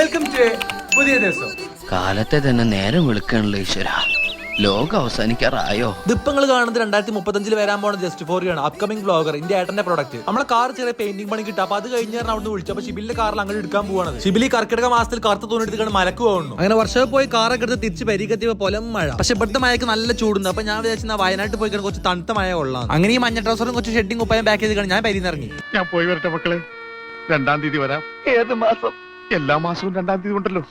Welcome to പുതിയ ദിവസം. കാലത്തെ തന്നെ നേരം വിളിക്കണല്ലോ ഈശ്വര. ലോകം അവസാനിക്കാറായോ? ഇതിപ്പോ നിങ്ങൾ കാണുന്നത് 2035 വരാൻ പോണ ജസ്റ്റ് ഫോർ യു ആണ്. അപ്കമിംഗ് ബ്ലോഗർ ഇന്ത്യ ഏട്ടന്റെ പ്രോഡക്റ്റ്. നമ്മളെ കാർ ചെറിയ പെയിന്റിംഗ് പണി കിട്ടും. അപ്പൊ അത് കഴിഞ്ഞാൽ അവിടുന്ന് വിളിച്ചു. അപ്പൊ ഷിബിലിന്റെ കാറിൽ അങ്ങോട്ട് എടുക്കാൻ പോവാണ്. ഷിബിലി കർക്കിടക മാസത്തിൽ കറുത്ത തൂണെടുത്ത് മലക്ക് പോകുന്നു. അങ്ങനെ വർഷം പോയി കാറൊക്കെ എടുത്ത് തിരിച്ച് പരിക്കെത്തിയപ്പോ പൊലം മഴ. പക്ഷെ ഇവിടുത്തെ മഴക്ക് നല്ല ചൂടുണ്ട്. അപ്പൊ ഞാൻ വിചാരിച്ചാൽ വയനാട്ടിൽ പോയി കുറച്ച് തണുത്ത മഴ കൊള്ളാം. അങ്ങനെ ഈ മഞ്ഞ ട്രൗസറും കുറച്ച് ഷെഡിങ് ഉപ്പായം ബാക്ക് ചെയ്ത് ഞാൻ പരിന്നിറങ്ങി. ഞാൻ പോയി വരട്ടെ മക്കളെ. 2-ാം തീയതി വരാം. ഏത് മാസം? എല്ലാ മാസവും 2-ാം തീയതി ഉണ്ടല്ലോ.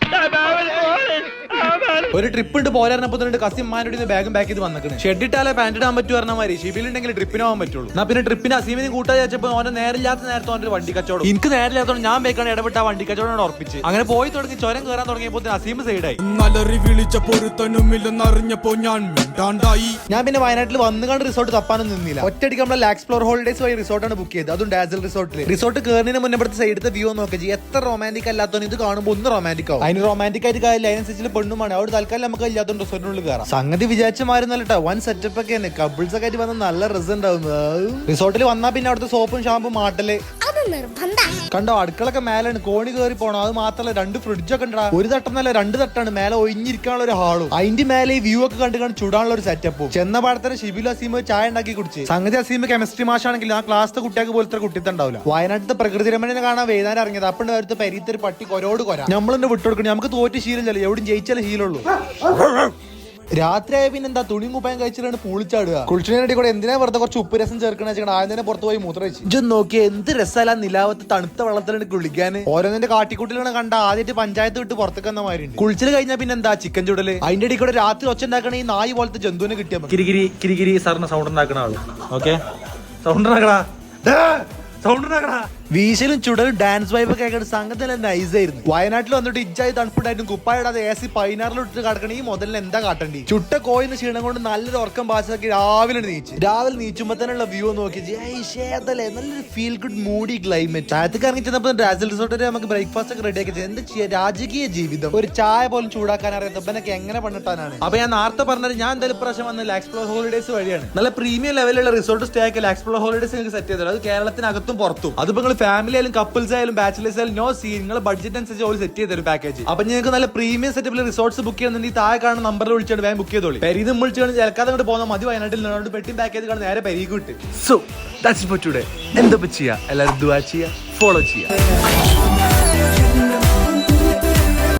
ഒരു ട്രിപ്പ് ഉണ്ട് പോരാറിനപ്പോ കസിമാരുടെ ബാഗും ബാക്ക് ചെയ്ത് വന്നിട്ടുണ്ട്. ഷെഡിട്ടാലേ പാന്റ് ഇടാൻ പറ്റും പറഞ്ഞാൽ മതി. ഷിബിലുണ്ടെങ്കിൽ ട്രിപ്പിന് പോകാൻ പറ്റുള്ളൂ. എന്നാ പിന്നെ ട്രിപ്പിന് അസീമിനും കൂട്ടാൻ വെച്ചപ്പോ ഓനെ നേരില്ലാത്ത നേരത്തെ ഓൻ്റെ വണ്ടി കച്ചവടം. എനിക്ക് നേരില്ലാത്തോണ്ട് ഞാൻ ബേക്കാണ് ഇടപെട്ട വണ്ടി കച്ചവടം ഉറപ്പിച്ച്. അങ്ങനെ പോയി തുടങ്ങി ചുരം കയറാൻ തുടങ്ങിയപ്പോ അസീം സൈഡായി. ഞാൻ പിന്നെ വയനാട്ടിൽ വന്നുകൊണ്ട് റിസോർട്ട് തപ്പാനും നിന്നില്ല. ഒറ്റയടിക്ക് നമ്മളെ ലാക്സ്പ്ലോർ ഹോളിഡേസ് വഴി റിസോർട്ടാണ് ബുക്ക് ചെയ്തത്. അതും ഡാസൽ റിസോർട്ടിൽ. റിസോർട്ട് കയറുന്നതിന് മുന്നേ ഇവിടുത്തെ സൈഡത്തെ വ്യൂ നോക്കി എത്ര റൊമാന്റിക് അല്ലാത്തവന് ഇത് കാണുമ്പോൾ ഒന്ന് റൊമാന്റിക് ആവും. അതിന് റൊമാന്റിക് ആയിട്ട് കാര്യമില്ല. അതിനനുസരിച്ച് പെണ്ണുമാണ്. അവിടെ തൽക്കാലം നമുക്ക് ഇല്ലാത്ത റിസോർട്ടിനുള്ളിൽ കയറാം. സംഗതി വിചാരിച്ച മാറുന്നല്ലോ. വൺ സെറ്റപ്പ് ഒക്കെ തന്നെ. കപ്പിൾസ് ഒക്കെ ആയിട്ട് വന്ന നല്ല റിസൾട്ട് ആവും. റിസോർട്ടിൽ വന്നാൽ പിന്നെ അവിടുത്തെ സോപ്പും ഷാമ്പും മാട്ടല് കണ്ടോ. അടുക്കളൊക്കെ മേലാണ്. കോണി കയറി പോണോ. അത് മാത്രല്ല 2 ഫ്രിഡ്ജൊക്കെ ഉണ്ടാ. ഒരു തട്ടെന്നല്ല 2 തട്ടാണ്. മേലെ ഒഴിഞ്ഞിരിക്കാനുള്ള ഒരു ഹാളും അതിന്റെ മേലെ ഈ വ്യൂ ഒക്കെ കണ്ട് ചൂടാനുള്ള ഒരു സെറ്റപ്പും. ചെന്ന പാടത്തിന് ഷിബിലു അസീമ് ചായ ഉണ്ടാക്കി കുടിച്ച്. സംഗതി അസീമ് കെമിസ്ട്രി മാഷാണെങ്കിൽ ആ ക്ലാസ്സിലെ കുട്ടികൾക്ക് പോലത്തെ കുട്ടിത്തുണ്ടാവില്ല. വയനാട്ടിലത്തെ പ്രകൃതി രമണിനെ കാണാൻ വൈകുന്നേരം ഇറങ്ങിയത്. അപ്പണ്ട് അടുത്ത് പരിത്തൊരു പട്ടി കൊരോട് കൊരാ. നമ്മളെന്നെ വിട്ടുകൊടുക്കണം. നമുക്ക് തോറ്റ് ശീലമല്ലോ. എവിടെയും ജയിച്ചാലേ ശീലമുള്ളൂ. രാത്രിയായ പിന്നെ എന്താ തുണിയും കുപ്പായം കഴിച്ചിട്ടാണ് പൂളിച്ചാടുക. കുളിച്ചിനെ കൂടെ എന്തിനാ വെറുതെ കുറച്ച് ഉപ്പ് രസം ചേർക്കണ വെച്ചാൽ ആദ്യം തന്നെ പുറത്ത് പോയി മൂത്ര വെച്ച്. ഇജ്ജ് നോക്കിയ എന്ത് രസമല്ല നിലാവത്ത് തണുത്ത വെള്ളത്തിലാണ് കുളിക്കാൻ. ഓരോന്നിന്റെ കാട്ടിക്കൂട്ടിലാണ് കണ്ട ആദ്യമായിട്ട് പഞ്ചായത്ത് വിട്ട് പുറത്തേക്ക് വന്ന മാതിരി. കുളിച്ചിൽ കഴിഞ്ഞാൽ പിന്നെ എന്താ ചിക്കൻ ചുടല്. അതിന്റെ ഇടയിൽ കൂടെ രാത്രി ഒച്ച ഉണ്ടാക്കണ ഈ നായി പോലത്തെ ജന്തുവിനെ കിട്ടിയാൽ കിരികിരി കിരികിരി സാറിന് സൗണ്ട് ഉണ്ടാക്കണ ആള്. ഓക്കെ സൗണ്ട് ഉണ്ടാക്കടാ. സൗണ്ട് ഉണ്ടാക്കടാ. വീശലും ചുടലും ഡാൻസ് വൈബ് ഒക്കെ ആയിട്ട് സംഗതി നൈസ് ആയിരുന്നു. വയനാട്ടിൽ വന്നിട്ട് ഇജ്ജായി തണുപ്പുണ്ടായിട്ടും കുപ്പായിടാതെ AC 16 ഇട്ട് കിടക്കണ ഈ മുതലിന് എന്താ കാട്ടണ്ടി. ചുട്ട കോയിന്ന് ക്ഷീണം കൊണ്ട് നല്ലൊരു ഉറക്കം പാസ്സാക്കി രാവിലെ നീച്ചുമ്പോ തന്നെയുള്ള വ്യൂ നോക്കി നല്ലൊരു ഫീൽ ഗുഡ് മൂഡി ക്ലൈമറ്റ്. താഴത്തേക്ക് ഇറങ്ങി ചെന്നപ്പോ ഡാസൽ റിസോർട്ടിൽ നമുക്ക് ബ്രേക്ക്ഫാസ്റ്റ് ഒക്കെ റെഡി ആക്കി. എന്ത് ചെയ്യാ രാജകീയ ജീവിതം. ഒരു ചായ പോലും ചൂടാക്കാൻ അറിയാത്ത ഇവനൊക്കെ എങ്ങനെ പണിട്ടാനാണ്. അപ്പൊ ഞാൻ നേരത്തെ പറഞ്ഞത് ഞാൻ എന്തായാലും പ്രാവശ്യം വന്ന ലാക്സ്പ്ലോർ ഹോളിഡേസ് വഴിയാണ്. നല്ല പ്രീമിയം ലെവലുള്ള റിസോർട്ട് സ്റ്റേ ആക്കി ലാക്സ്പ്ലോർ ഹോളിഡേസ് നിങ്ങൾക്ക് സെറ്റ് ചെയ്തത്. അത് കേരളത്തിനകത്തും പുറത്തും. അതിപ്പോ ഫാമിലി ആയാലും കപ്പിൾസ് ആയാലും ബാച്ചിലേഴ്സ് ആയാലും നോ സീൻ. നിങ്ങൾ ബഡ്ജറ്റ് അനുസരിച്ച് ഓൾ സെറ്റ് ചെയ്തൊരു പാക്കേജ്. അപ്പൊ നിങ്ങൾക്ക് നല്ല പ്രീമിയം സെറ്റപ്പിൽ റിസോർട്ട്സ് ബുക്ക് ചെയ്യുന്നുണ്ടെങ്കിൽ താഴെ കാണുന്ന നമ്പറിൽ വിളിച്ചാൽ വേഗം ബുക്ക് ചെയ്തോളി. പെരീന്ന് വിളിച്ചാൽ ചിലക്കാതെ കൊണ്ട് പോകുന്ന മതി. വയനാട്ടിൽ നിന്നോട് പെട്ടി പാക്കേജ് കാണുന്ന നേരെ പെരീക്ക് വിട്ട്. So that's for today. എന്താ ചെയ്യാ എല്ലാവരും ദുആ ചെയ്യാ, ഫോളോ ചെയ്യാ.